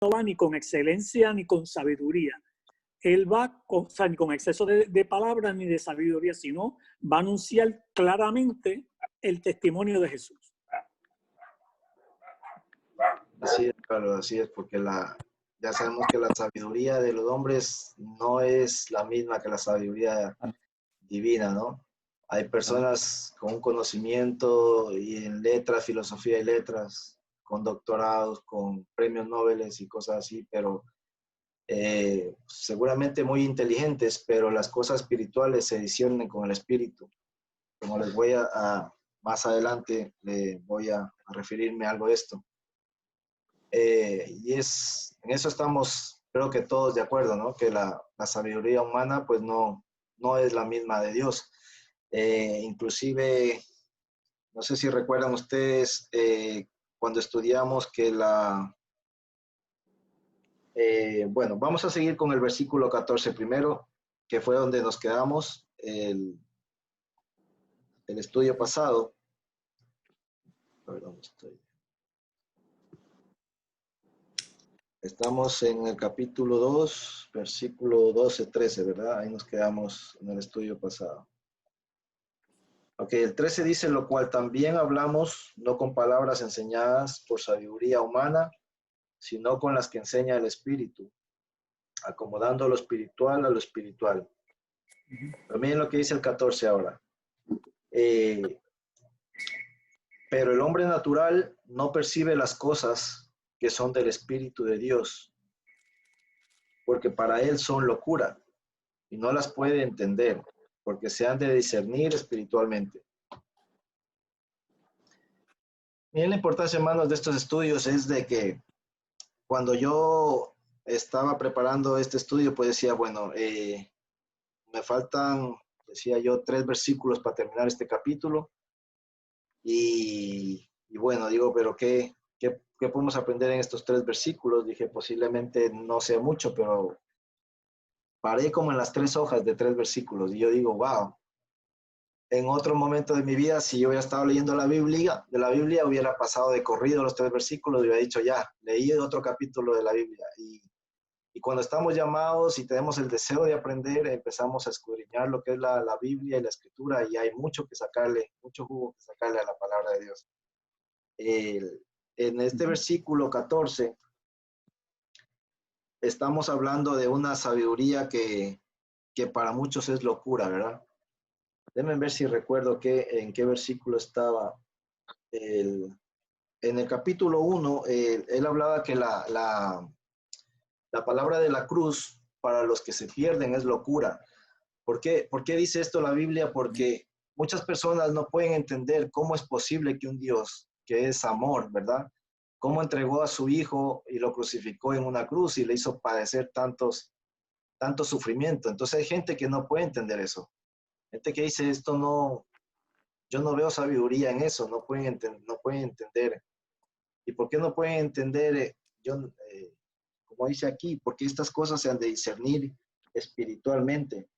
no va ni con excelencia ni con sabiduría. Él va con, o sea, ni con exceso de palabras ni de sabiduría, sino va a anunciar claramente el testimonio de Jesús. Así es, Carlos, así es, porque ya sabemos que la sabiduría de los hombres no es la misma que la sabiduría divina, ¿no? Hay personas con un conocimiento y en letras, filosofía y letras, con doctorados, con premios Nobel y cosas así, pero seguramente muy inteligentes, pero las cosas espirituales se disciernen con el espíritu. Como les voy más adelante, voy a referirme a algo de esto. En eso estamos, creo que todos de acuerdo, ¿no? Que la sabiduría humana pues no es la misma de Dios. Inclusive, no sé si recuerdan ustedes cuando estudiamos que bueno, vamos a seguir con el versículo 14 primero, que fue donde nos quedamos el estudio pasado. A ver, ¿dónde estoy? Estamos en el capítulo 2, versículo 12-13, ¿verdad? Ahí nos quedamos en el estudio pasado. Ok, el 13 dice, lo cual también hablamos, no con palabras enseñadas por sabiduría humana, sino con las que enseña el Espíritu, acomodando lo espiritual a lo espiritual. Pero miren lo que dice el 14 ahora. Pero el hombre natural no percibe las cosas que son del Espíritu de Dios, porque para él son locura, y no las puede entender, porque se han de discernir espiritualmente. Miren la importancia, hermanos, de estos estudios es de que cuando yo estaba preparando este estudio, pues decía, bueno, me faltan, decía yo, 3 versículos para terminar este capítulo. Y bueno, digo, pero ¿qué podemos aprender en estos 3 versículos? Dije, posiblemente no sea mucho, pero paré como en las 3 hojas de 3 versículos. Y yo digo, wow, en otro momento de mi vida, si yo hubiera estado leyendo la Biblia, hubiera pasado de corrido los 3 versículos y hubiera dicho, ya, leí otro capítulo de la Biblia. Y cuando estamos llamados y tenemos el deseo de aprender, empezamos a escudriñar lo que es la Biblia y la Escritura, y hay mucho que sacarle, mucho jugo que sacarle a la palabra de Dios. En este versículo 14, estamos hablando de una sabiduría que para muchos es locura, ¿verdad? Déjenme ver si recuerdo en qué versículo estaba. En el capítulo 1, él hablaba que la palabra de la cruz para los que se pierden es locura. ¿Por qué dice esto la Biblia? Porque muchas personas no pueden entender cómo es posible que un Dios, que es amor, ¿verdad? Cómo entregó a su hijo y lo crucificó en una cruz y le hizo padecer tanto sufrimiento. Entonces hay gente que no puede entender eso. Gente que dice, esto no, yo no veo sabiduría en eso, no pueden entender. ¿Y por qué no pueden entender? Como dice aquí, porque estas cosas se han de discernir espiritualmente.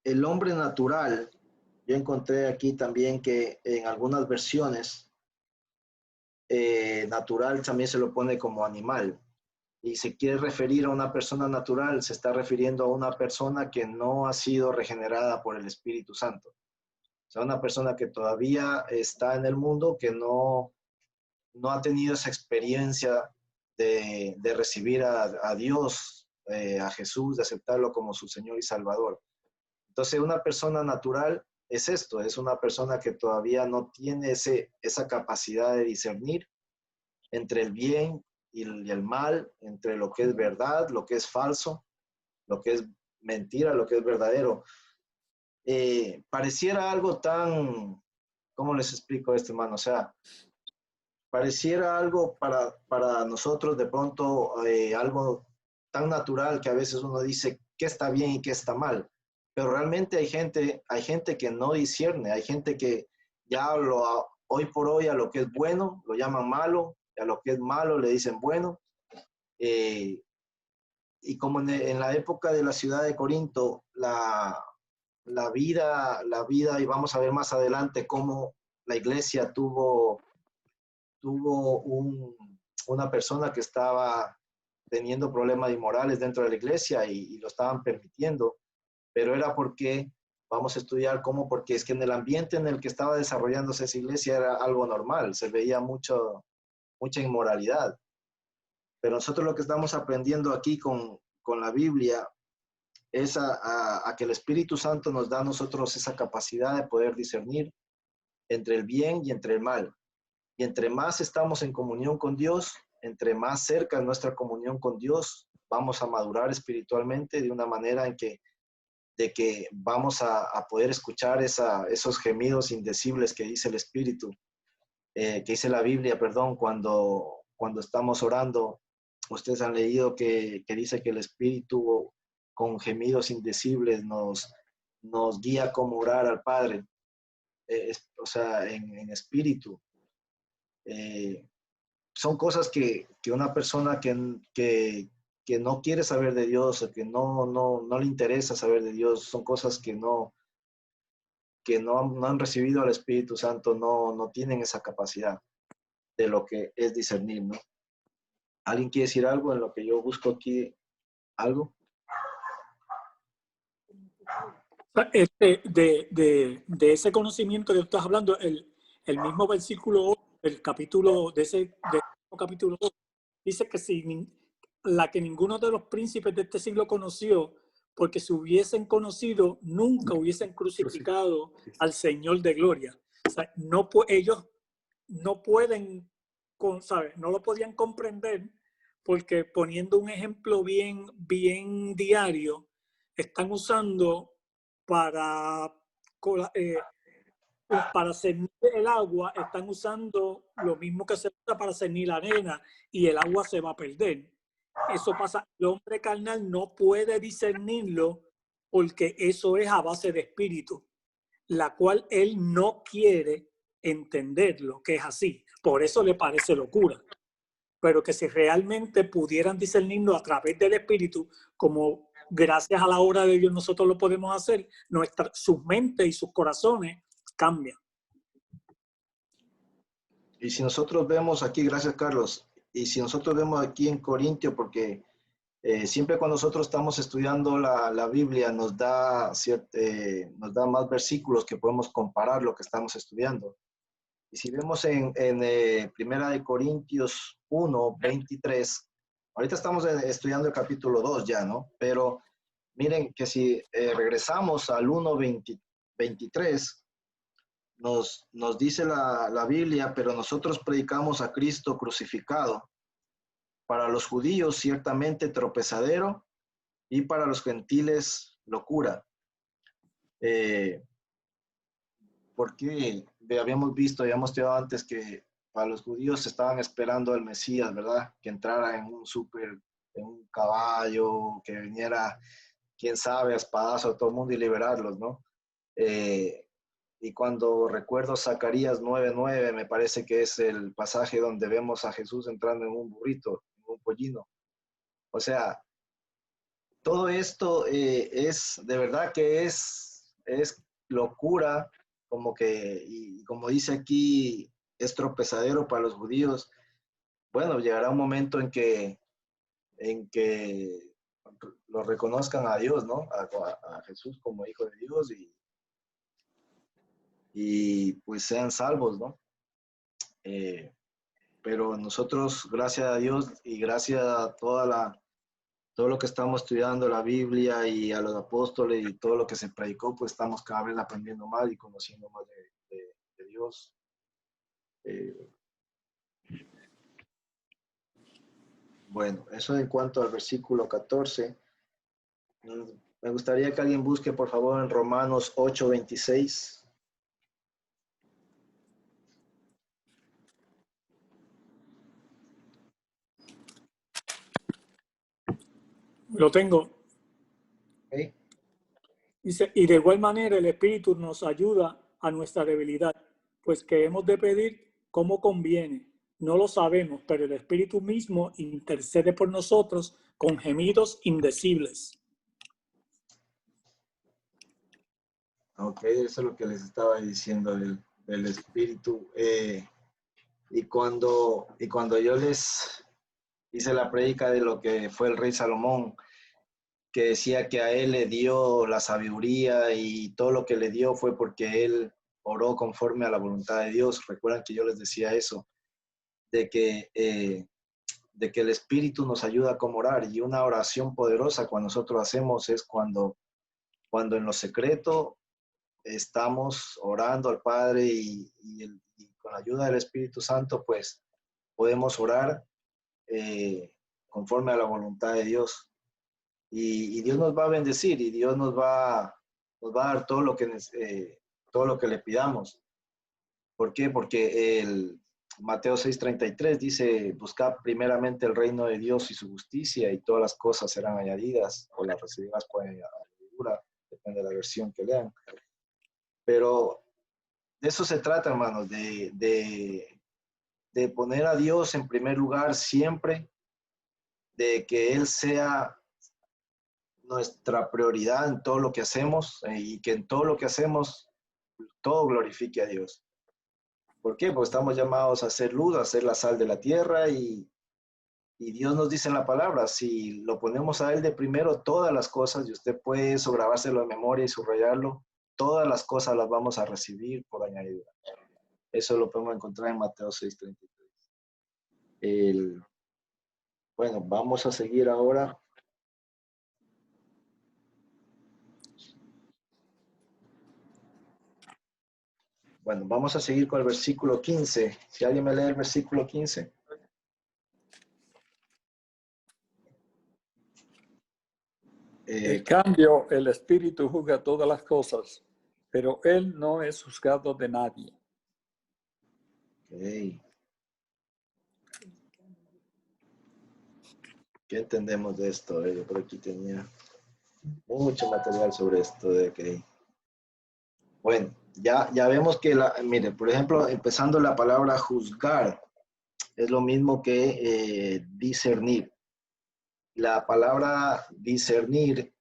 El hombre natural, yo encontré aquí también que en algunas versiones, natural también se lo pone como animal. Y si quiere referir a una persona natural, se está refiriendo a una persona que no ha sido regenerada por el Espíritu Santo. O sea, una persona que todavía está en el mundo, que no ha tenido esa experiencia de recibir a Dios, a Jesús, de aceptarlo como su Señor y Salvador. Entonces, una persona natural es esto, es una persona que todavía no tiene esa capacidad de discernir entre el bien y el mal, entre lo que es verdad, lo que es falso, lo que es mentira, lo que es verdadero. Pareciera algo tan, ¿cómo les explico esto, hermano? O sea, pareciera algo para nosotros de pronto, algo tan natural que a veces uno dice qué está bien y qué está mal. Pero realmente hay gente que no discierne, hay gente que ya hoy por hoy a lo que es bueno lo llaman malo, y a lo que es malo le dicen bueno. Y como en la época de la ciudad de Corinto, la vida, y vamos a ver más adelante cómo la iglesia tuvo tuvo una persona que estaba teniendo problemas inmorales dentro de la iglesia y lo estaban permitiendo, pero era porque, vamos a estudiar cómo, porque es que en el ambiente en el que estaba desarrollándose esa iglesia era algo normal, se veía mucha inmoralidad. Pero nosotros lo que estamos aprendiendo aquí con la Biblia es a que el Espíritu Santo nos da a nosotros esa capacidad de poder discernir entre el bien y entre el mal. Y entre más estamos en comunión con Dios, entre más cerca es nuestra comunión con Dios, vamos a madurar espiritualmente de una manera de que vamos a poder escuchar esos gemidos indecibles que dice el Espíritu, que dice la Biblia, perdón, cuando estamos orando. Ustedes han leído que dice que el Espíritu con gemidos indecibles nos guía como orar al Padre, o sea, en espíritu. Son cosas que una persona que no quiere saber de Dios o que no le interesa saber de Dios, son cosas que no han recibido al Espíritu Santo, no tienen esa capacidad de lo que es discernir, ¿no? ¿Alguien quiere decir algo en lo que yo busco aquí? ¿Algo? De ese conocimiento que tú estás hablando, el mismo versículo, el capítulo de ese capítulo 2, dice que la que ninguno de los príncipes de este siglo conoció, porque si hubiesen conocido, nunca hubiesen crucificado al Señor de gloria. O sea, ellos no pueden, ¿sabes? No lo podían comprender porque, poniendo un ejemplo bien diario, están usando para cernir el agua, están usando lo mismo que se usa para cernir la arena y el agua se va a perder. Eso pasa, el hombre carnal no puede discernirlo porque eso es a base de espíritu, la cual él no quiere entenderlo, que es así. Por eso le parece locura. Pero que si realmente pudieran discernirlo a través del espíritu, como gracias a la obra de Dios nosotros lo podemos hacer, sus mentes y sus corazones cambian. Y si nosotros vemos aquí, gracias Carlos, y si nosotros vemos aquí en Corintio, porque siempre cuando nosotros estamos estudiando la Biblia nos da más versículos que podemos comparar lo que estamos estudiando. Y si vemos en Primera de Corintios 1, 23, ahorita estamos estudiando el capítulo 2 ya, ¿no? Pero miren que si regresamos al 1, 23, nos dice la Biblia, pero nosotros predicamos a Cristo crucificado. Para los judíos ciertamente tropezadero y para los gentiles locura. Porque habíamos estudiado antes que para los judíos estaban esperando al Mesías, ¿verdad? Que entrara en un caballo, que viniera, quién sabe, a espadazo a todo el mundo y liberarlos, ¿no? Y cuando recuerdo Zacarías 9:9, me parece que es el pasaje donde vemos a Jesús entrando en un burrito, en un pollino. O sea, todo esto es, de verdad que es locura, como que, y como dice aquí, es tropezadero para los judíos. Bueno, llegará un momento en que lo reconozcan a Dios, ¿no? A Jesús como Hijo de Dios y pues sean salvos, ¿no? Pero nosotros, gracias a Dios y gracias a todo lo que estamos estudiando, la Biblia y a los apóstoles y todo lo que se predicó, pues estamos cada vez aprendiendo más y conociendo más de Dios. Bueno, eso en cuanto al versículo 14. Me gustaría que alguien busque, por favor, en Romanos 8:26. Lo tengo. ¿Okay? Dice, y de igual manera el Espíritu nos ayuda a nuestra debilidad, pues que hemos de pedir como conviene. No lo sabemos, pero el Espíritu mismo intercede por nosotros con gemidos indecibles. Ok, eso es lo que les estaba diciendo del Espíritu. y cuando yo les hice la prédica de lo que fue el rey Salomón, que decía que a él le dio la sabiduría y todo lo que le dio fue porque él oró conforme a la voluntad de Dios. Recuerdan que yo les decía eso, de que el Espíritu nos ayuda a cómo orar, y una oración poderosa cuando nosotros hacemos es cuando en lo secreto estamos orando al Padre y con la ayuda del Espíritu Santo, pues podemos orar conforme a la voluntad de Dios. Y Dios nos va a bendecir y Dios nos va a dar todo lo que le pidamos. ¿Por qué? Porque el Mateo 6:33 dice, buscad primeramente el reino de Dios y su justicia y todas las cosas serán añadidas o las recibirás por añadidura, depende de la versión que lean. Pero de eso se trata, hermanos, de poner a Dios en primer lugar siempre, de que Él sea nuestra prioridad en todo lo que hacemos y que en todo lo que hacemos todo glorifique a Dios. ¿Por qué? Porque estamos llamados a hacer luz, a ser la sal de la tierra y Dios nos dice en la palabra, si lo ponemos a Él de primero, todas las cosas, y usted puede eso grabárselo en memoria y subrayarlo, todas las cosas las vamos a recibir por añadidura. Eso lo podemos encontrar en Mateo 6:33. Bueno, vamos a seguir ahora. Bueno, vamos a seguir con el versículo 15. Si alguien me lee el versículo 15. En cambio, el Espíritu juzga todas las cosas, pero Él no es juzgado de nadie. Okay. ¿Qué entendemos de esto? Yo por aquí tenía mucho material sobre esto de que, bueno, ya vemos que, mire, por ejemplo, empezando la palabra juzgar, es lo mismo que discernir. La palabra discernir,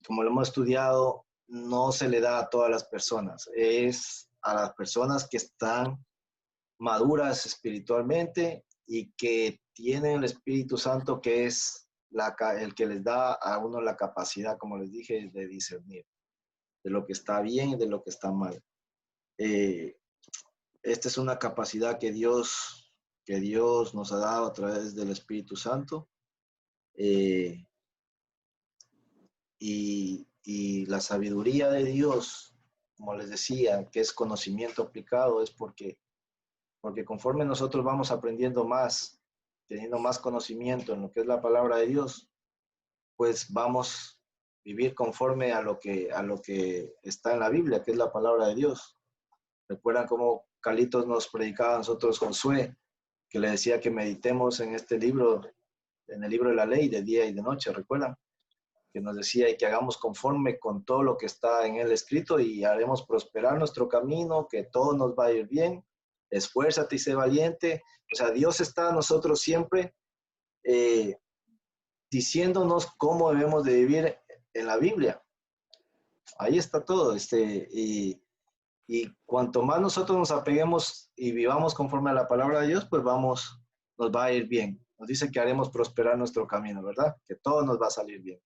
como lo hemos estudiado, no se le da a todas las personas, es a las personas que están maduras espiritualmente y que tienen el Espíritu Santo, que es el que les da a uno la capacidad, como les dije, de discernir de lo que está bien y de lo que está mal. Esta es una capacidad que Dios nos ha dado a través del Espíritu Santo. Y la sabiduría de Dios, como les decía, que es conocimiento aplicado, es porque conforme nosotros vamos aprendiendo más, teniendo más conocimiento en lo que es la palabra de Dios, pues vamos a vivir conforme a lo que está en la Biblia, que es la palabra de Dios. ¿Recuerdan cómo Carlitos nos predicaba a nosotros, Josué, que le decía que meditemos en este libro, en el libro de la ley, de día y de noche? ¿Recuerdan? Que nos decía y que hagamos conforme con todo lo que está en él escrito y haremos prosperar nuestro camino, que todo nos va a ir bien. Esfuérzate y sé valiente. O sea, Dios está a nosotros siempre diciéndonos cómo debemos de vivir en la Biblia. Ahí está todo. Y cuanto más nosotros nos apeguemos y vivamos conforme a la palabra de Dios, pues nos va a ir bien. Nos dice que haremos prosperar nuestro camino, ¿verdad? Que todo nos va a salir bien.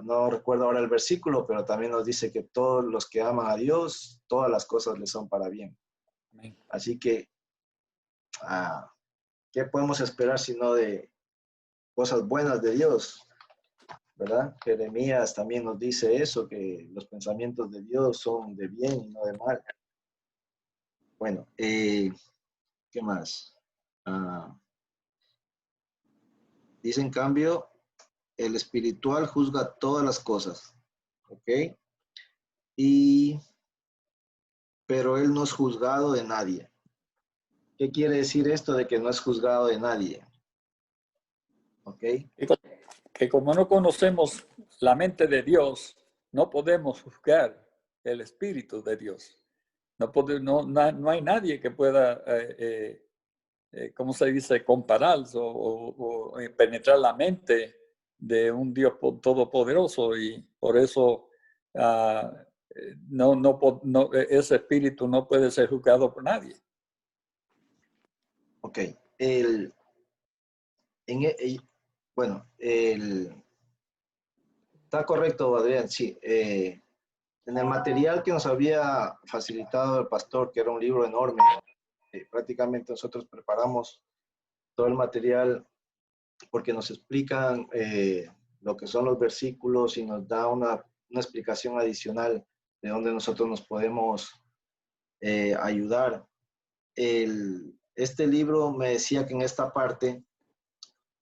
No recuerdo ahora el versículo, pero también nos dice que todos los que aman a Dios, todas las cosas les son para bien. Amén. Así que, ¿qué podemos esperar sino de cosas buenas de Dios? ¿Verdad? Jeremías también nos dice eso, que los pensamientos de Dios son de bien y no de mal. Bueno, ¿qué más? Dice en cambio, el espiritual juzga todas las cosas, ¿ok? Pero él no es juzgado de nadie. ¿Qué quiere decir esto de que no es juzgado de nadie? ¿Ok? Que como no conocemos la mente de Dios, no podemos juzgar el Espíritu de Dios. No hay nadie que pueda, ¿cómo se dice?, comparar o penetrar la mente de un Dios todopoderoso, y por eso ese espíritu no puede ser juzgado por nadie. Ok. El, bueno, está correcto, Adrián, sí. En el material que nos había facilitado el pastor, que era un libro enorme, prácticamente nosotros preparamos todo el material porque nos explican lo que son los versículos y nos da una explicación adicional de donde nosotros nos podemos ayudar. Este libro me decía que en esta parte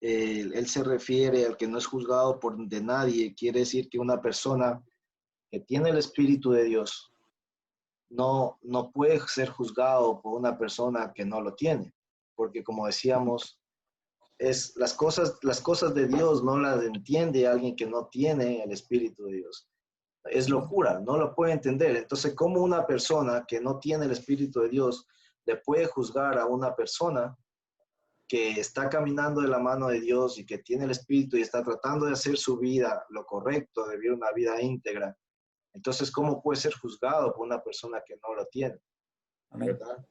él se refiere al que no es juzgado por de nadie. Quiere decir que una persona que tiene el Espíritu de Dios no puede ser juzgado por una persona que no lo tiene, porque como decíamos, las cosas de Dios no las entiende alguien que no tiene el Espíritu de Dios. Es locura, no lo puede entender. Entonces, ¿cómo una persona que no tiene el Espíritu de Dios le puede juzgar a una persona que está caminando de la mano de Dios y que tiene el Espíritu y está tratando de hacer su vida lo correcto, de vivir una vida íntegra? Entonces, ¿cómo puede ser juzgado por una persona que no lo tiene? Amén. ¿Verdad?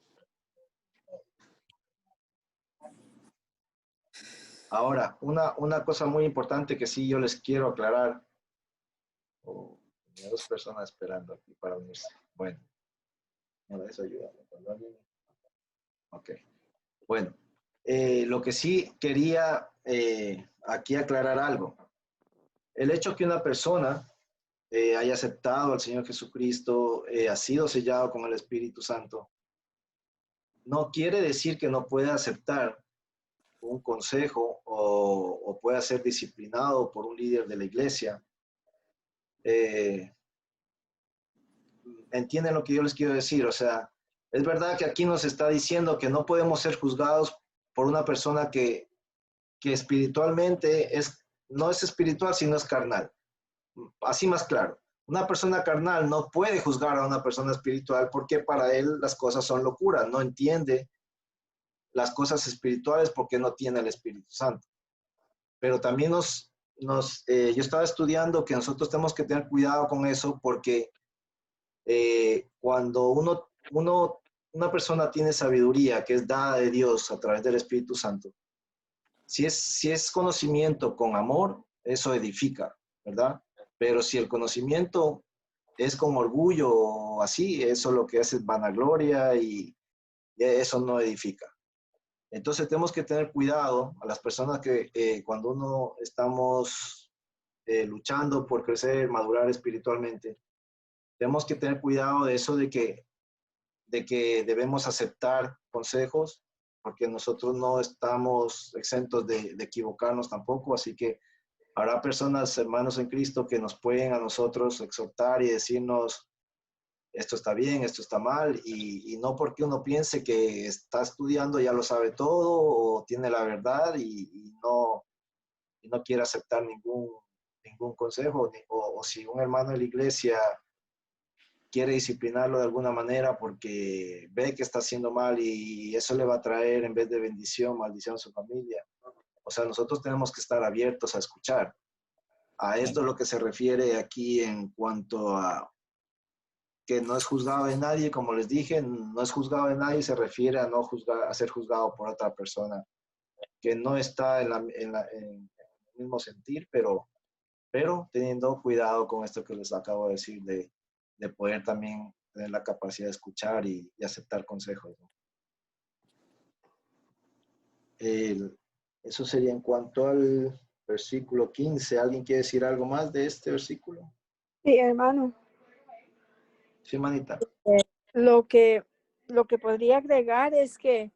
Ahora, una cosa muy importante que sí yo les quiero aclarar. Oh, hay dos personas esperando aquí para unirse. Bueno, eso ayuda. Ok. Bueno, lo que sí quería aquí aclarar algo. El hecho que una persona haya aceptado al Señor Jesucristo, ha sido sellado con el Espíritu Santo, no quiere decir que no pueda aceptar un consejo o pueda ser disciplinado por un líder de la iglesia. ¿Entienden lo que yo les quiero decir? O sea, es verdad que aquí nos está diciendo que no podemos ser juzgados por una persona que espiritualmente no es espiritual, sino es carnal. Así más claro. Una persona carnal no puede juzgar a una persona espiritual porque para él las cosas son locura, no entiende las cosas espirituales porque no tiene el Espíritu Santo. Pero también yo estaba estudiando que nosotros tenemos que tener cuidado con eso porque cuando una persona tiene sabiduría que es dada de Dios a través del Espíritu Santo, si es conocimiento con amor, eso edifica, ¿verdad? Pero si el conocimiento es con orgullo o así, eso lo que hace es vanagloria y eso no edifica. Entonces tenemos que tener cuidado a las personas que cuando uno estamos luchando por crecer, madurar espiritualmente, tenemos que tener cuidado de eso de que debemos aceptar consejos, porque nosotros no estamos exentos de equivocarnos tampoco, así que habrá personas, hermanos en Cristo, que nos pueden a nosotros exhortar y decirnos, esto está bien, esto está mal, y no porque uno piense que está estudiando ya lo sabe todo o tiene la verdad y no quiere aceptar ningún consejo, o si un hermano de la iglesia quiere disciplinarlo de alguna manera porque ve que está haciendo mal y eso le va a traer en vez de bendición, maldición a su familia. O sea, nosotros tenemos que estar abiertos a escuchar. A esto es lo que se refiere aquí en cuanto a que no es juzgado de nadie, como les dije, no es juzgado de nadie, se refiere a no juzgar, a ser juzgado por otra persona que no está en el mismo sentir, pero teniendo cuidado con esto que les acabo de decir, de poder también tener la capacidad de escuchar y aceptar consejos, ¿no? Eso sería en cuanto al versículo 15. ¿Alguien quiere decir algo más de este versículo? Sí, hermano. Sí, manita. Lo que podría agregar es que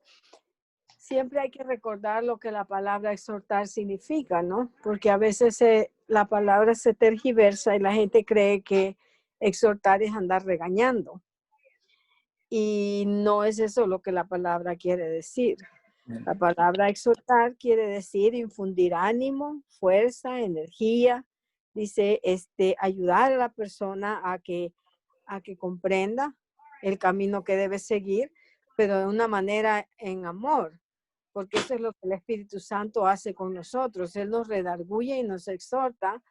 siempre hay que recordar lo que la palabra exhortar significa, ¿no? Porque a veces la palabra se tergiversa y la gente cree que exhortar es andar regañando. Y no es eso lo que la palabra quiere decir. La palabra exhortar quiere decir infundir ánimo, fuerza, energía. Dice, ayudar a la persona a que comprenda el camino que debe seguir, pero de una manera en amor, porque eso es lo que el Espíritu Santo hace con nosotros. Él nos redarguye y nos exhorta,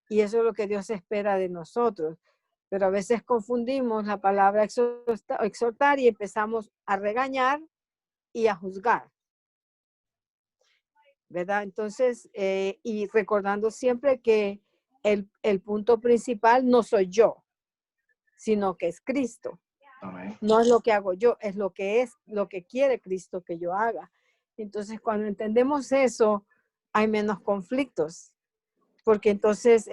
y eso es lo que Dios espera de nosotros. Pero a veces confundimos la palabra exhortar y empezamos a regañar y a juzgar. ¿verdad? Entonces, y recordando siempre que el punto principal no soy yo, sino que es Cristo. Amén. No es lo que hago yo, es lo que quiere Cristo que yo haga. Entonces, cuando entendemos eso, hay menos conflictos, porque entonces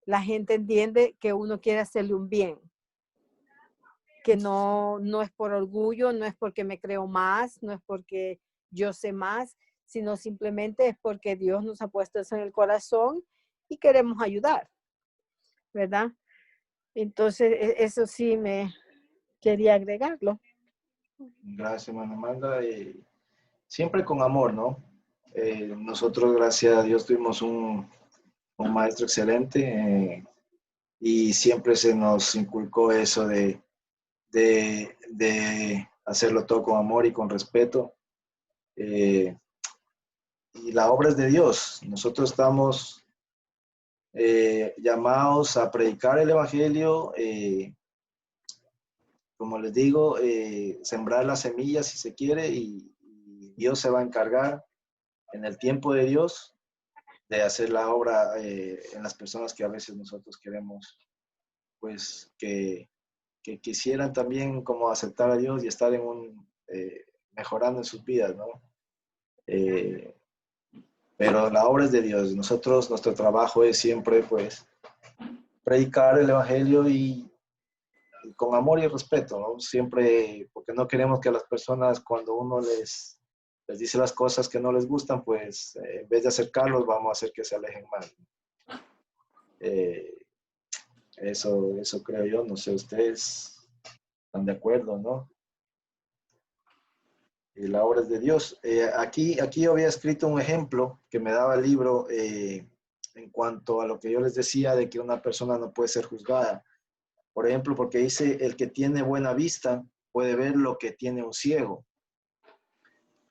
la gente entiende que uno quiere hacerle un bien, que no es por orgullo, no es porque me creo más, no es porque yo sé más, sino simplemente es porque Dios nos ha puesto eso en el corazón y queremos ayudar, ¿verdad? Entonces, eso sí me quería agregarlo. Gracias, hermana Amanda. Siempre con amor, ¿no? Nosotros, gracias a Dios, tuvimos un maestro excelente y siempre se nos inculcó eso de hacerlo todo con amor y con respeto. Y la obra es de Dios. Nosotros estamos llamados a predicar el Evangelio, como les digo, sembrar las semillas si se quiere y Dios se va a encargar en el tiempo de Dios de hacer la obra en las personas que a veces nosotros queremos, pues, que quisieran también como aceptar a Dios y estar mejorando en sus vidas, ¿no? Pero la obra es de Dios. Nosotros, nuestro trabajo es siempre, pues, predicar el Evangelio y con amor y respeto, ¿no? Siempre, porque no queremos que a las personas, cuando uno les dice las cosas que no les gustan, pues, en vez de acercarlos, vamos a hacer que se alejen más. Eso creo yo. No sé, ustedes están de acuerdo, ¿no? La obra es de Dios. Aquí yo había escrito un ejemplo que me daba el libro en cuanto a lo que yo les decía de que una persona no puede ser juzgada. Por ejemplo, porque dice, el que tiene buena vista puede ver lo que tiene un ciego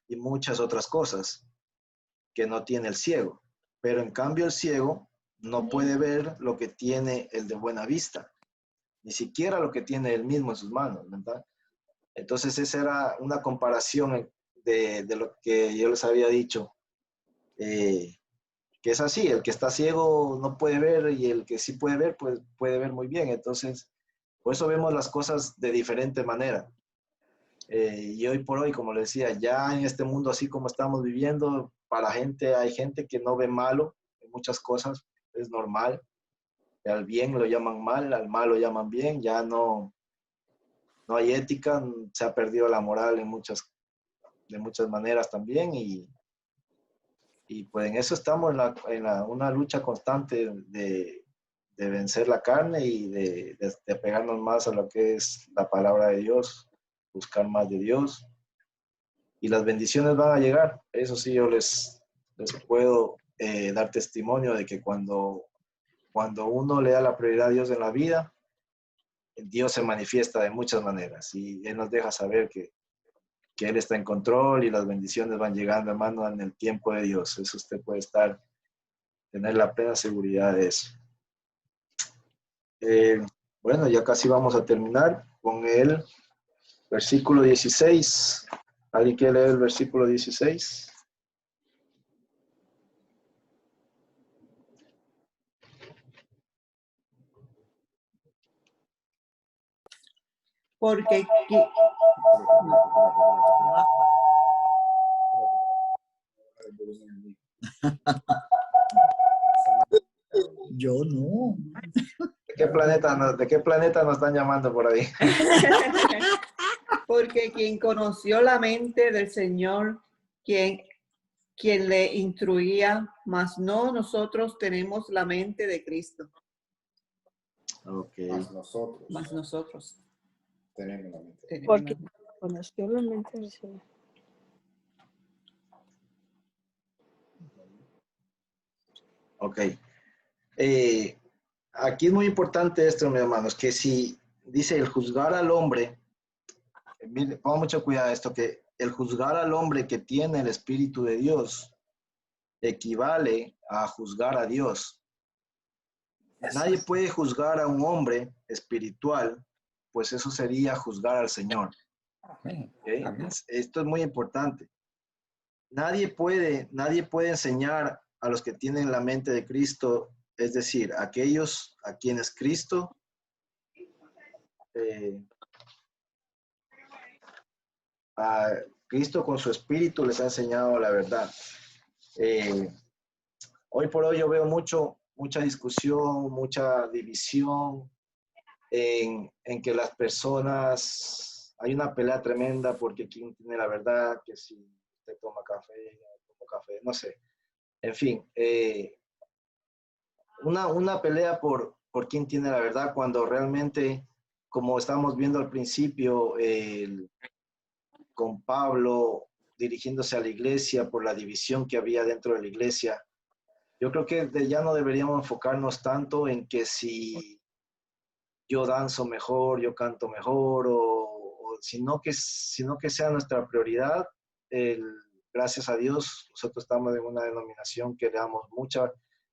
y muchas otras cosas que no tiene el ciego. Pero en cambio el ciego no puede ver lo que tiene el de buena vista, ni siquiera lo que tiene él mismo en sus manos, ¿verdad? Entonces esa era una comparación de lo que yo les había dicho, que es así, el que está ciego no puede ver y el que sí puede ver, pues puede ver muy bien. Entonces, por eso vemos las cosas de diferente manera. Y hoy por hoy, como les decía, ya en este mundo así como estamos viviendo, hay gente que no ve malo en muchas cosas, es normal. Al bien lo llaman mal, al mal lo llaman bien, ya no hay ética, se ha perdido la moral de muchas maneras también y pues en eso estamos en una lucha constante de vencer la carne y de apegarnos más a lo que es la palabra de Dios, buscar más de Dios y las bendiciones van a llegar. Eso sí, yo les puedo dar testimonio de que cuando uno le da la prioridad a Dios en la vida, Dios se manifiesta de muchas maneras y Él nos deja saber que Él está en control y las bendiciones van llegando, hermano, en el tiempo de Dios. Eso usted puede tener la plena seguridad de eso. Bueno, ya casi vamos a terminar con el versículo 16. ¿Alguien quiere leer el versículo 16? Porque yo no. ¿De qué planeta nos están llamando por ahí? Porque quien conoció la mente del Señor, quien le instruía, mas no nosotros tenemos la mente de Cristo. Ok. Mas nosotros tenemos la mente. Porque conoció la mente del Señor. Ok. Aquí es muy importante esto, mis hermanos, que si dice el juzgar al hombre, mire, ponga mucho cuidado a esto, que el juzgar al hombre que tiene el Espíritu de Dios equivale a juzgar a Dios. Nadie puede juzgar a un hombre espiritual, pues eso sería juzgar al Señor. ¿Okay? Esto es muy importante. nadie puede enseñar a los que tienen la mente de Cristo, es decir, aquellos a quienes Cristo a Cristo con su espíritu les ha enseñado la verdad. Hoy por hoy yo veo mucha discusión, mucha división en que las personas, hay una pelea tremenda porque quién tiene la verdad, que si usted toma café, tomo café, no sé. En fin, una pelea por quién tiene la verdad cuando realmente, como estábamos viendo al principio, con Pablo dirigiéndose a la iglesia por la división que había dentro de la iglesia, yo creo que ya no deberíamos enfocarnos tanto en que si yo danzo mejor, yo canto mejor, sino que sea nuestra prioridad. Gracias a Dios, nosotros estamos en una denominación que le damos mucha,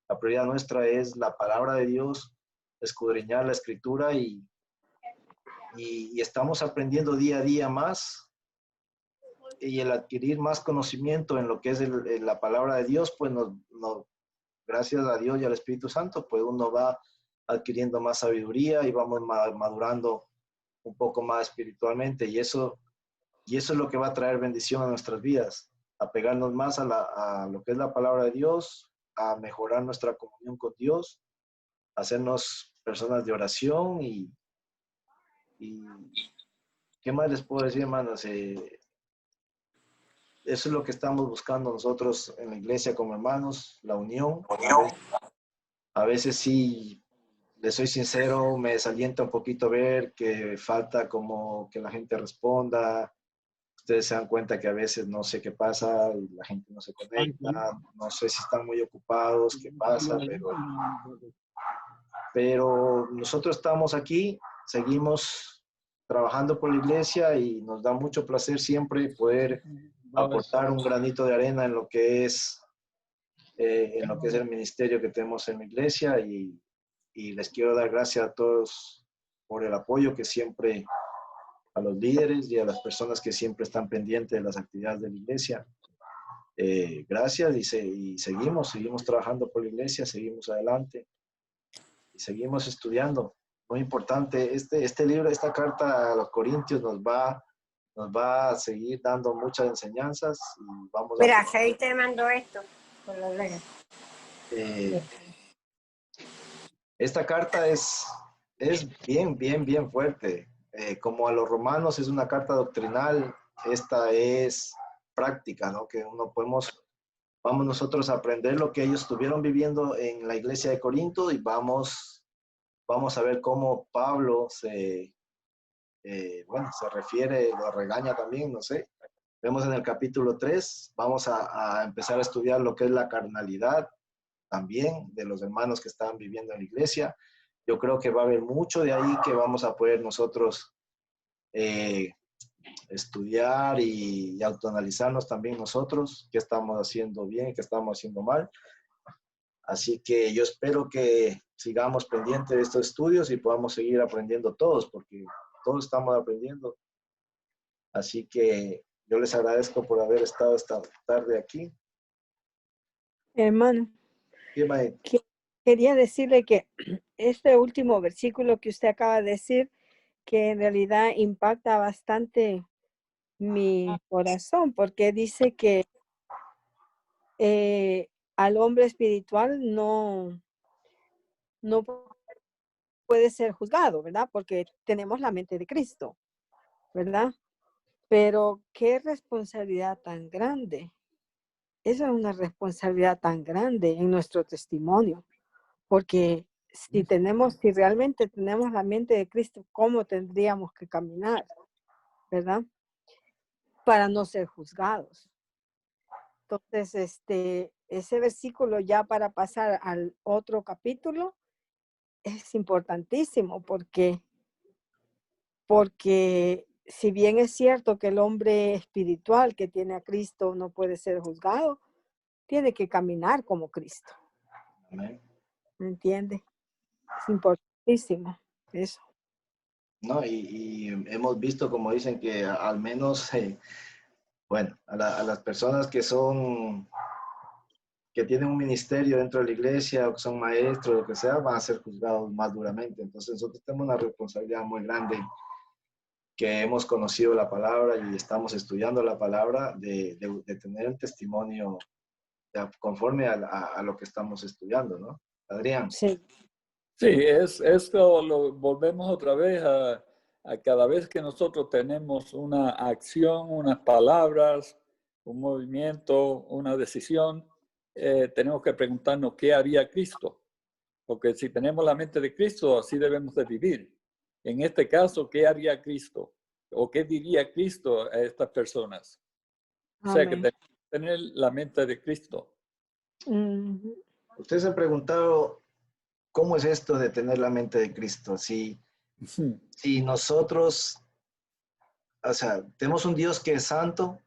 la prioridad nuestra es la palabra de Dios, escudriñar la escritura y estamos aprendiendo día a día más, y el adquirir más conocimiento en lo que es la palabra de Dios, pues gracias a Dios y al Espíritu Santo, pues uno va adquiriendo más sabiduría y vamos madurando un poco más espiritualmente, y eso es lo que va a traer bendición a nuestras vidas, a pegarnos más a lo que es la palabra de Dios, a mejorar nuestra comunión con Dios, a hacernos personas de oración y ¿qué más les puedo decir, hermanos? Eso es lo que estamos buscando nosotros en la iglesia como hermanos, la unión. A veces sí, les soy sincero, me desalienta un poquito ver que falta como que la gente responda. Ustedes se dan cuenta que a veces no sé qué pasa, y la gente no se conecta, no sé si están muy ocupados, qué pasa, pero nosotros estamos aquí, seguimos trabajando por la iglesia y nos da mucho placer siempre poder aportar un granito de arena en lo que es el ministerio que tenemos en la iglesia, y les quiero dar gracias a todos por el apoyo que siempre, a los líderes y a las personas que siempre están pendientes de las actividades de la iglesia. Gracias, y seguimos trabajando por la iglesia, seguimos adelante y seguimos estudiando. Muy importante, este libro, esta carta a los Corintios nos va a seguir dando muchas enseñanzas y vamos a... Mira, ahí te mando esto. Por lo menos. Esta carta es bien fuerte. Como a los romanos es una carta doctrinal, esta es práctica, ¿no? Que vamos nosotros a aprender lo que ellos estuvieron viviendo en la iglesia de Corinto, y vamos a ver cómo Pablo se refiere, lo regaña también, no sé. Vemos en el capítulo 3, vamos a empezar a estudiar lo que es la carnalidad también de los hermanos que estaban viviendo en la iglesia. Yo creo que va a haber mucho de ahí que vamos a poder nosotros estudiar y autoanalizarnos también nosotros, qué estamos haciendo bien, qué estamos haciendo mal. Así que yo espero que sigamos pendientes de estos estudios y podamos seguir aprendiendo todos, porque todos estamos aprendiendo. Así que yo les agradezco por haber estado esta tarde aquí. Hermano, quería decirle que este último versículo que usted acaba de decir, que en realidad impacta bastante mi corazón, porque dice que al hombre espiritual no puede ser juzgado, ¿verdad? Porque tenemos la mente de Cristo, ¿verdad? Pero qué responsabilidad tan grande. Esa es una responsabilidad tan grande en nuestro testimonio, porque si realmente tenemos la mente de Cristo, ¿cómo tendríamos que caminar? ¿Verdad? Para no ser juzgados. Entonces, ese versículo, ya para pasar al otro capítulo, es importantísimo porque si bien es cierto que el hombre espiritual que tiene a Cristo no puede ser juzgado, tiene que caminar como Cristo. Amén. ¿Me entiende? Es importantísimo eso. No, y hemos visto, como dicen, que al menos Bueno, a las personas que tienen un ministerio dentro de la iglesia o que son maestros, lo que sea, van a ser juzgados más duramente. Entonces nosotros tenemos una responsabilidad muy grande, que hemos conocido la palabra y estamos estudiando la palabra, de tener el testimonio conforme a lo que estamos estudiando, ¿no? Adrián. Sí. Sí, esto lo volvemos otra vez a cada vez que nosotros tenemos una acción, unas palabras, un movimiento, una decisión, tenemos que preguntarnos qué haría Cristo. Porque si tenemos la mente de Cristo, así debemos de vivir. En este caso, ¿qué haría Cristo? ¿O qué diría Cristo a estas personas? O sea, que Amén. tenemos que tener la mente de Cristo. Ujú. Ustedes se han preguntado, ¿cómo es esto de tener la mente de Cristo? Si nosotros, o sea, tenemos un Dios que es santo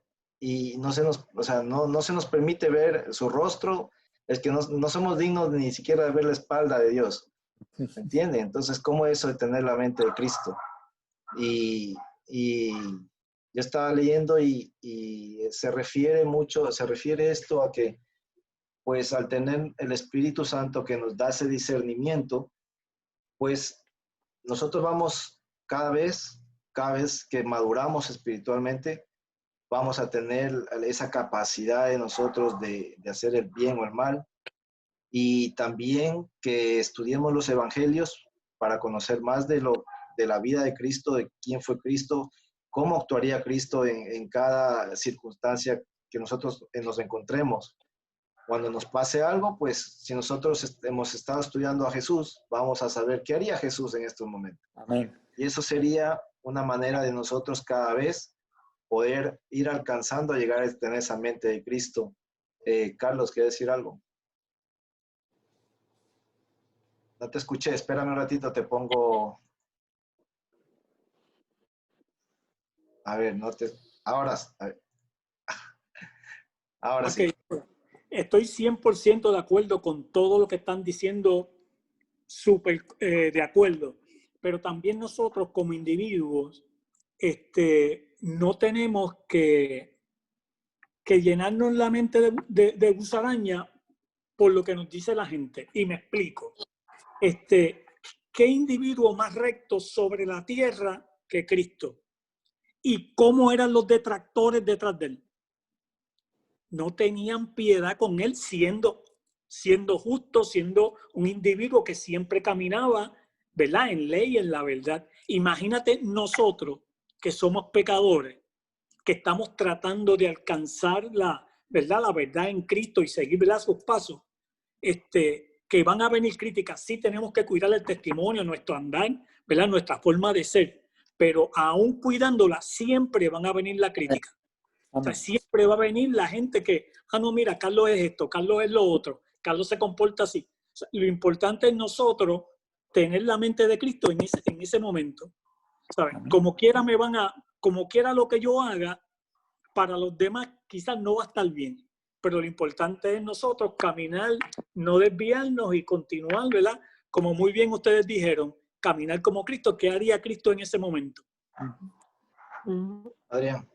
y no se nos, o sea, no se nos permite ver su rostro, es que no somos dignos ni siquiera de ver la espalda de Dios. ¿Me entienden? Entonces, ¿cómo es eso de tener la mente de Cristo? Y yo estaba leyendo y se refiere esto a que, pues al tener el Espíritu Santo que nos da ese discernimiento, pues nosotros vamos cada vez que maduramos espiritualmente, vamos a tener esa capacidad de nosotros de hacer el bien o el mal, y también que estudiemos los evangelios para conocer más de la vida de Cristo, de quién fue Cristo, cómo actuaría Cristo en cada circunstancia que nosotros nos encontremos. Cuando nos pase algo, pues si nosotros hemos estado estudiando a Jesús, vamos a saber qué haría Jesús en estos momentos. Amén. Y eso sería una manera de nosotros cada vez poder ir alcanzando a llegar a tener esa mente de Cristo. Carlos, ¿quieres decir algo? No te escuché, espérame un ratito, te pongo... A ver, no te... Ahora, a ver. Ahora sí. Ok, estoy 100% de acuerdo con todo lo que están diciendo, súper de acuerdo, pero también nosotros como individuos no tenemos que llenarnos la mente de gusaraña por lo que nos dice la gente. Y me explico. ¿Qué individuo más recto sobre la tierra que Cristo? ¿Y cómo eran los detractores detrás de él? No tenían piedad con él, siendo justo, siendo un individuo que siempre caminaba, ¿verdad?, en ley, en la verdad. Imagínate nosotros que somos pecadores, que estamos tratando de alcanzar la verdad en Cristo y seguir, ¿verdad?, sus pasos, que van a venir críticas. Sí, tenemos que cuidar el testimonio, nuestro andar, ¿verdad?, nuestra forma de ser, pero aún cuidándola, siempre van a venir la crítica. O sea, siempre va a venir la gente que, no, mira, Carlos es esto, Carlos es lo otro, Carlos se comporta así. O sea, lo importante es nosotros tener la mente de Cristo en ese momento. ¿Sabes? Como quiera lo que yo haga, para los demás quizás no va a estar bien. Pero lo importante es nosotros caminar, no desviarnos y continuar, ¿verdad? Como muy bien ustedes dijeron, caminar como Cristo. ¿Qué haría Cristo en ese momento? Adrián.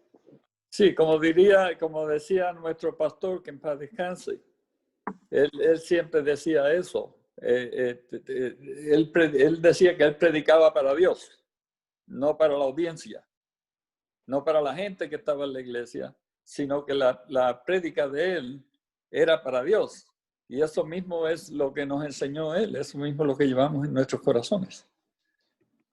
Sí, como decía nuestro pastor, que en paz descanse, él siempre decía eso. Él decía que él predicaba para Dios, no para la audiencia, no para la gente que estaba en la iglesia, sino que la prédica de él era para Dios. Y eso mismo es lo que nos enseñó él, eso mismo es lo que llevamos en nuestros corazones.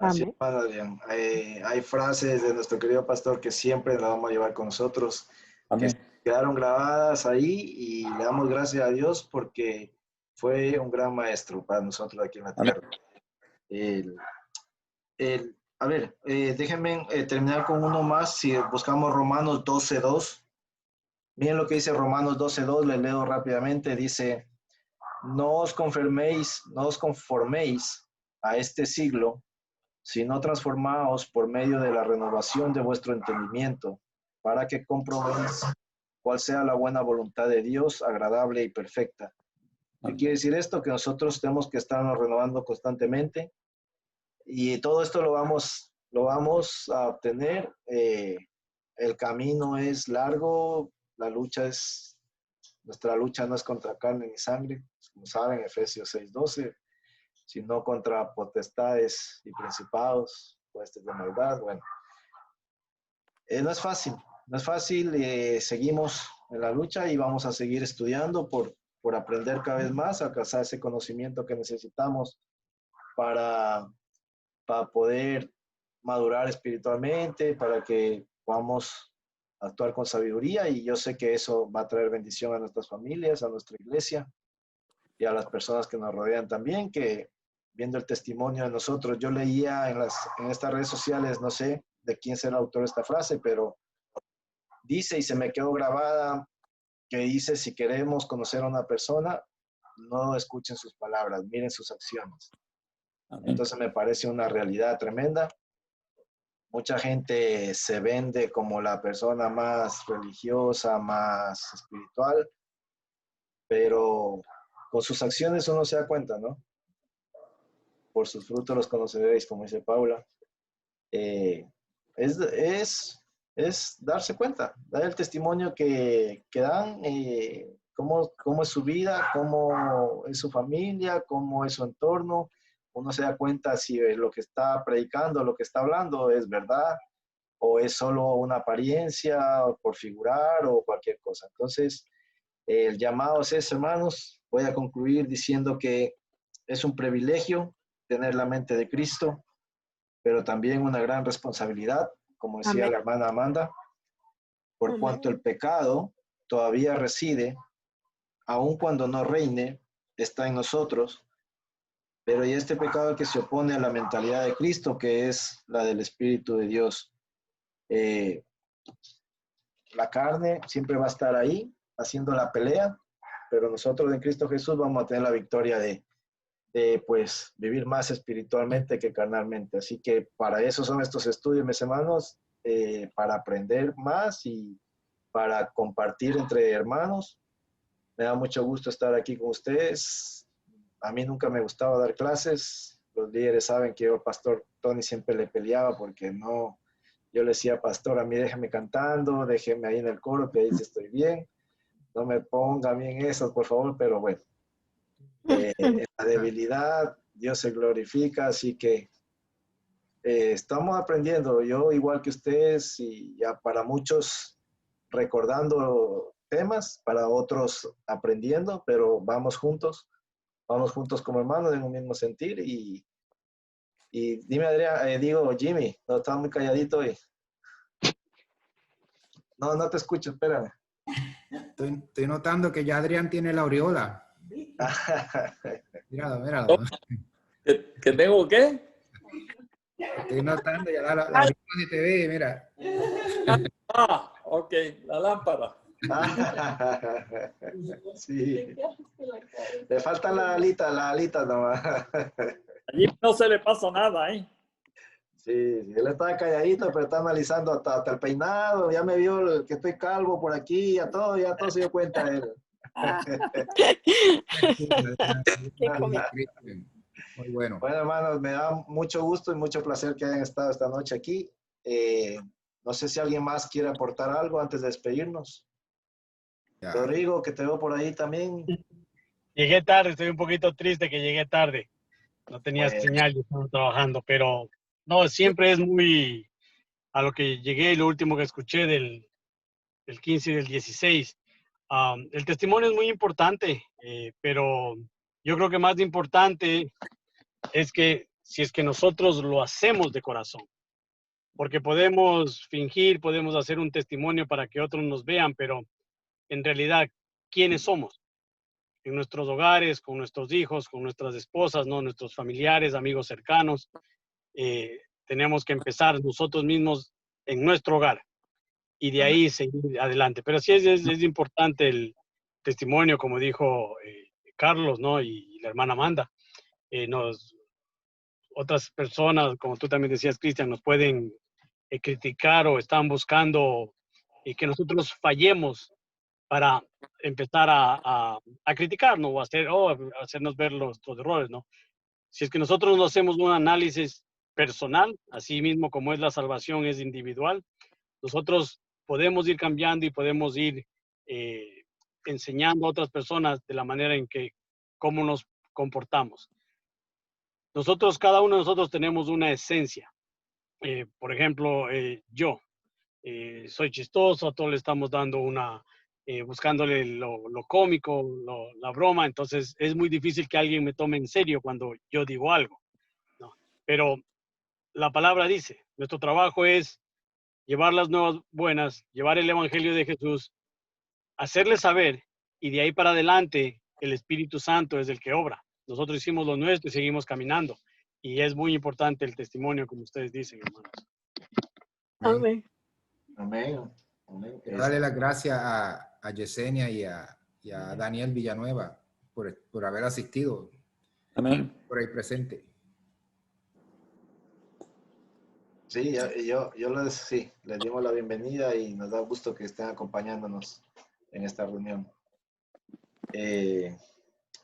Así es, Adrián. Hay frases de nuestro querido pastor que siempre las vamos a llevar con nosotros, Amén. que quedaron grabadas ahí, y le damos gracias a Dios porque fue un gran maestro para nosotros aquí en la tierra. A ver, déjenme terminar con uno más. Si buscamos Romanos 12:2, miren lo que dice Romanos 12:2, le leo rápidamente. Dice: no os conforméis a este siglo, sino transformaos por medio de la renovación de vuestro entendimiento, para que comprobéis cuál sea la buena voluntad de Dios, agradable y perfecta. ¿Qué quiere decir esto? Que nosotros tenemos que estarnos renovando constantemente, y todo esto lo vamos a obtener el camino es largo, nuestra lucha no es contra carne ni sangre, como saben, Efesios 6:12, sino contra potestades y principados, huestes de maldad. Bueno, no es fácil, seguimos en la lucha y vamos a seguir estudiando por aprender cada vez más, alcanzar ese conocimiento que necesitamos para poder madurar espiritualmente, para que podamos actuar con sabiduría, y yo sé que eso va a traer bendición a nuestras familias, a nuestra iglesia y a las personas que nos rodean también, que viendo el testimonio de nosotros, yo leía en estas redes sociales, no sé de quién será el autor de esta frase, pero dice, y se me quedó grabada, que dice: si queremos conocer a una persona, no escuchen sus palabras, miren sus acciones. Amén. Entonces me parece una realidad tremenda. Mucha gente se vende como la persona más religiosa, más espiritual, pero con sus acciones uno se da cuenta, ¿no? Por sus frutos los conoceréis, como dice Paula. Es darse cuenta, dar el testimonio que dan, cómo es su vida, cómo es su familia, cómo es su entorno. Uno se da cuenta si lo que está predicando, lo que está hablando es verdad, o es solo una apariencia, o por figurar, o cualquier cosa. Entonces, el llamado es ese, hermanos. Voy a concluir diciendo que es un privilegio tener la mente de Cristo, pero también una gran responsabilidad, como decía Amén. la hermana Amanda, por Amén. cuanto el pecado todavía reside, aun cuando no reine, está en nosotros, pero y este pecado que se opone a la mentalidad de Cristo, que es la del Espíritu de Dios. La carne siempre va a estar ahí, haciendo la pelea, pero nosotros en Cristo Jesús vamos a tener la victoria de pues vivir más espiritualmente que carnalmente. Así que para eso son estos estudios, mis hermanos, para aprender más y para compartir entre hermanos. Me da mucho gusto estar aquí con ustedes. A mí nunca me gustaba dar clases. Los líderes saben que yo, Pastor Tony, siempre le peleaba porque no, yo le decía: pastor, a mí déjeme cantando, déjeme ahí en el coro, que ahí sí estoy bien. No me ponga bien eso, por favor, pero bueno. En la debilidad Dios se glorifica, así que estamos aprendiendo, yo igual que ustedes, y ya para muchos recordando temas, para otros aprendiendo, pero vamos juntos como hermanos en un mismo sentir. Y dime, Adrián, digo, Jimmy, no estás muy calladito hoy. No te escucho, espérame. Estoy notando que ya Adrián tiene la aureola. Míralo. ¿Que tengo qué? Estoy notando ya la aureola de TV, mira. Ah, ok, la lámpara. Sí. Le falta la alita nomás. Allí no se le pasa nada, ¿eh? Sí, él está calladito, pero está analizando hasta el peinado. Ya me vio que estoy calvo por aquí, ya todo se dio cuenta él. Qué cómico. Muy bueno. Bueno, hermanos, me da mucho gusto y mucho placer que hayan estado esta noche aquí. No sé si alguien más quiere aportar algo antes de despedirnos. Ya. Rodrigo, que te veo por ahí también. Llegué tarde, estoy un poquito triste que llegué tarde. No tenía Bueno. señal, yo estaba trabajando, pero no, siempre es muy a lo que llegué y lo último que escuché del 15 y del 16. El testimonio es muy importante, pero yo creo que más importante es que si es que nosotros lo hacemos de corazón, porque podemos fingir, podemos hacer un testimonio para que otros nos vean, pero en realidad, ¿quiénes somos? En nuestros hogares, con nuestros hijos, con nuestras esposas, ¿no? Nuestros familiares, amigos cercanos. Tenemos que empezar nosotros mismos en nuestro hogar y de ahí seguir adelante. Pero sí es importante el testimonio, como dijo Carlos, ¿no? Y la hermana Amanda. Otras personas, como tú también decías, Cristian, nos pueden criticar o están buscando que nosotros fallemos para empezar a criticarnos o hacernos ver los errores, ¿no? Si es que nosotros no hacemos un análisis personal, así mismo como es la salvación, es individual, nosotros podemos ir cambiando y podemos ir enseñando a otras personas de la manera en que, cómo nos comportamos. Nosotros, cada uno de nosotros tenemos una esencia. Por ejemplo, yo soy chistoso, a todos le estamos dando buscándole lo cómico, la broma, entonces es muy difícil que alguien me tome en serio cuando yo digo algo, ¿no? Pero la palabra dice, nuestro trabajo es llevar las nuevas buenas, llevar el evangelio de Jesús, hacerles saber, y de ahí para adelante el Espíritu Santo es el que obra. Nosotros hicimos lo nuestro y seguimos caminando. Y es muy importante el testimonio, como ustedes dicen, hermanos. Amén. Amén. Amén. Quiero darle las gracias a Yesenia y a Daniel Villanueva por haber asistido, Amén. por ahí presente. Sí, sí, les dimos la bienvenida y nos da gusto que estén acompañándonos en esta reunión.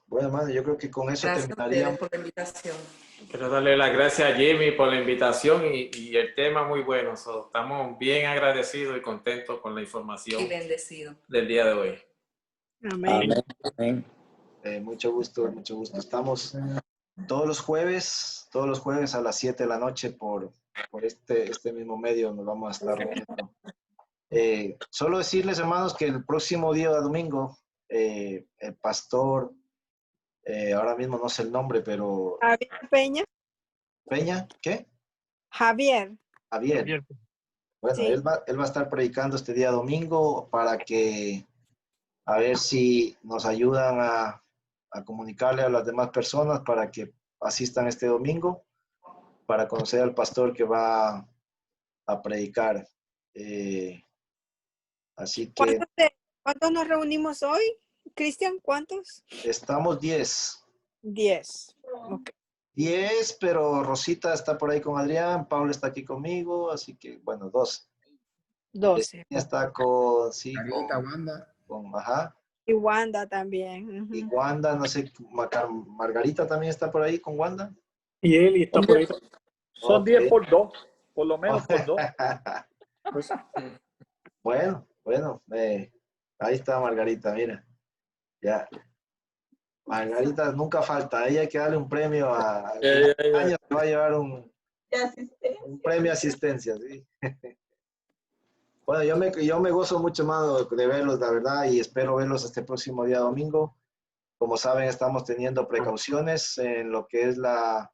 Bueno, hermano, yo creo que con eso Gracias a ustedes terminaríamos. por la invitación. Quiero darle las gracias a Jimmy por la invitación y el tema muy bueno. So, estamos bien agradecidos y contentos con la información Y bendecido. del día de hoy. Amén. Amén. Mucho gusto, mucho gusto. Estamos todos los jueves a las 7 de la noche por este mismo medio nos vamos a estar reuniendo. Solo decirles, hermanos, que el próximo día de domingo, el pastor, ahora mismo no sé el nombre, pero... Javier Peña. ¿Peña? ¿Qué? Javier. Javier. Bueno, Sí. él va a estar predicando este día domingo para que, a ver si nos ayudan a comunicarle a las demás personas para que asistan este domingo, para conocer al pastor que va a predicar. Así que... ¿Cuántos nos reunimos hoy? Cristian, ¿cuántos? Estamos 10. 10. Okay. 10, pero Rosita está por ahí con Adrián, Pablo está aquí conmigo, así que, bueno, 12. 12. Está con, sí, Margarita, Wanda. Ajá. Y Wanda también. Y Wanda, no sé, Margarita también está por ahí con Wanda. Y él está por ahí. Son Ok. 10 por 2, por lo menos por 2. Pues, Bueno, ahí está Margarita, mira. Ya. Margarita nunca falta, ahí hay que darle un premio año se va a llevar un premio asistencia, sí. Bueno, yo me gozo mucho más de verlos, la verdad, y espero verlos este próximo día domingo. Como saben, estamos teniendo precauciones en lo que es la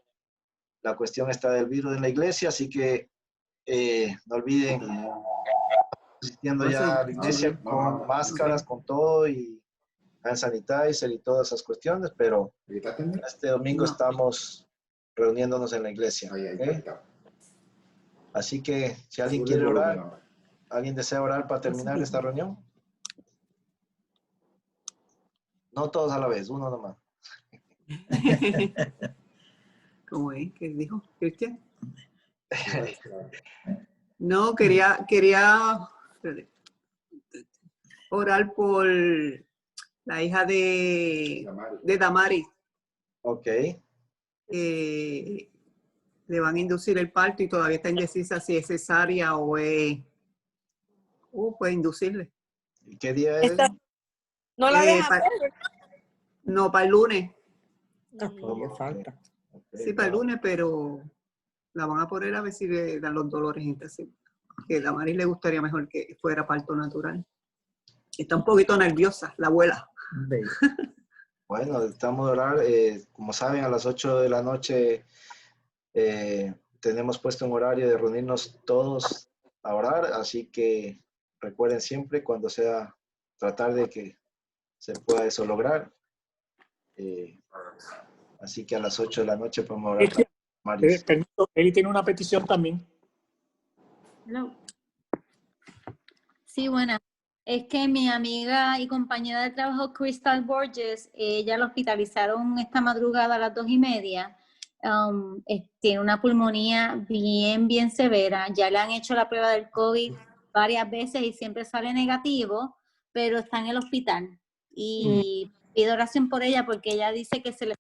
cuestión esta del virus en la iglesia, así que no olviden asistiendo ya a la iglesia con máscaras, con todo, y hand sanitizer y todas esas cuestiones, pero este domingo estamos reuniéndonos en la iglesia. ¿Okay? Así que si alguien quiere orar, ¿alguien desea orar para terminar esta reunión? No todos a la vez, uno nomás. ¿Cómo es? ¿Qué dijo Cristian? No, quería orar por la hija de Damaris. Ok. Le van a inducir el parto y todavía está indecisa si es cesárea o es... puede inducirle. ¿Y qué día es? No la dejan ver. No, para el lunes. Todavía falta. Sí, para el lunes, pero la van a poner a ver si le dan los dolores intensivos. Que a Damaris le gustaría mejor que fuera parto natural. Está un poquito nerviosa, la abuela. Bueno, estamos a orar. Como saben, a las 8 de la noche tenemos puesto un horario de reunirnos todos a orar, así que recuerden siempre cuando sea tratar de que se pueda eso lograr. Así que a las 8 de la noche podemos orar. Permiso, Eli tiene una petición también. No. Sí, buena. Es que mi amiga y compañera de trabajo, Crystal Borges, ella la hospitalizaron esta madrugada a las 2:30. Tiene una pulmonía bien severa. Ya le han hecho la prueba del COVID varias veces y siempre sale negativo, pero está en el hospital. Y pido oración por ella porque ella dice que se le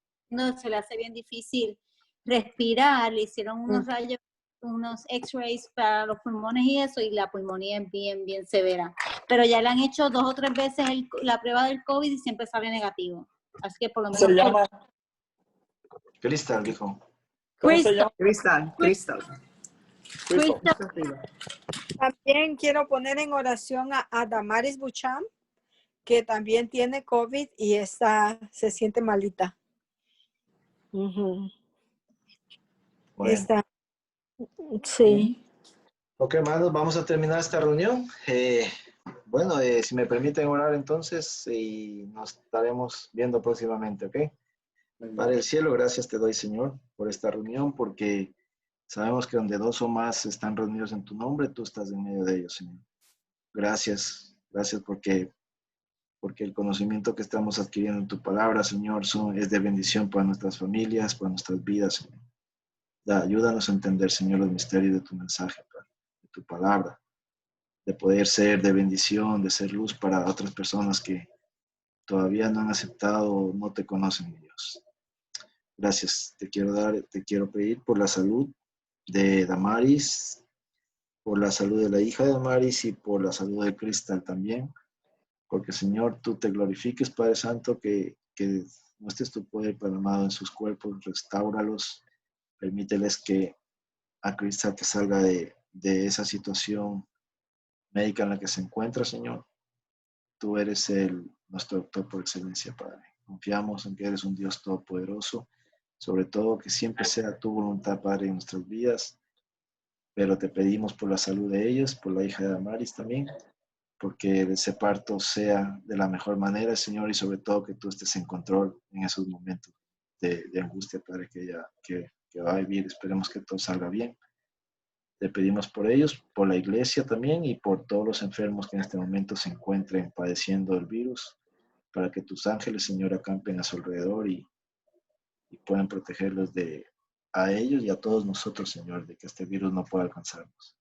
hace bien difícil respirar. Le hicieron unos rayos unos x-rays para los pulmones y eso, y la pulmonía es bien, bien severa. Pero ya le han hecho 2 o 3 veces la prueba del COVID y siempre sale negativo. Así que por lo menos... ¿Se llama? Crystal, dijo. ¿Cómo se llama? Crystal. También quiero poner en oración a Damaris Bucham, que también tiene COVID y se siente malita. Bueno. Sí. Ok, hermanos, vamos a terminar esta reunión. Bueno, si me permiten orar entonces, y nos estaremos viendo próximamente, ¿ok? Padre del cielo, gracias te doy, Señor, por esta reunión, porque sabemos que donde 2 o más están reunidos en tu nombre, tú estás en medio de ellos, Señor. Gracias porque el conocimiento que estamos adquiriendo en tu palabra, Señor, es de bendición para nuestras familias, para nuestras vidas, Señor. Ayúdanos a entender, Señor, los misterios de tu mensaje, Padre, de tu palabra, de poder ser de bendición, de ser luz para otras personas que todavía no han aceptado, no te conocen, Dios. Gracias. Te quiero pedir por la salud de Damaris, por la salud de la hija de Damaris y por la salud de Crystal también. Porque, Señor, tú te glorifiques, Padre Santo, que muestres tu poder, Padre amado, en sus cuerpos, restáuralos, permíteles que a Crystal que salga de esa situación médica en la que se encuentra, Señor. Tú eres nuestro doctor por excelencia, Padre. Confiamos en que eres un Dios todopoderoso, sobre todo que siempre sea tu voluntad, Padre, en nuestras vidas, pero te pedimos por la salud de ellos, por la hija de Damaris también, porque ese parto sea de la mejor manera, Señor, y sobre todo que tú estés en control en esos momentos de angustia, Padre, que va a vivir. Esperemos que todo salga bien. Te pedimos por ellos, por la iglesia también y por todos los enfermos que en este momento se encuentren padeciendo el virus, para que tus ángeles, Señor, acampen a su alrededor y puedan protegerlos a ellos y a todos nosotros, Señor, de que este virus no pueda alcanzarnos.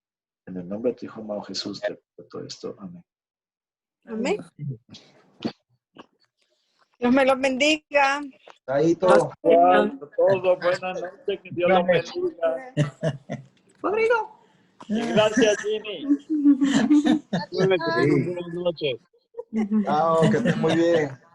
En el nombre de tu Hijo amado Jesús, te pido todo esto. Amén. Amén. Dios me los bendiga. Ahí todo. Todo, buenas noches, que Dios los bendiga. Rodrigo. Y gracias, Jimmy. Buenas noches. Chao, que estés muy bien.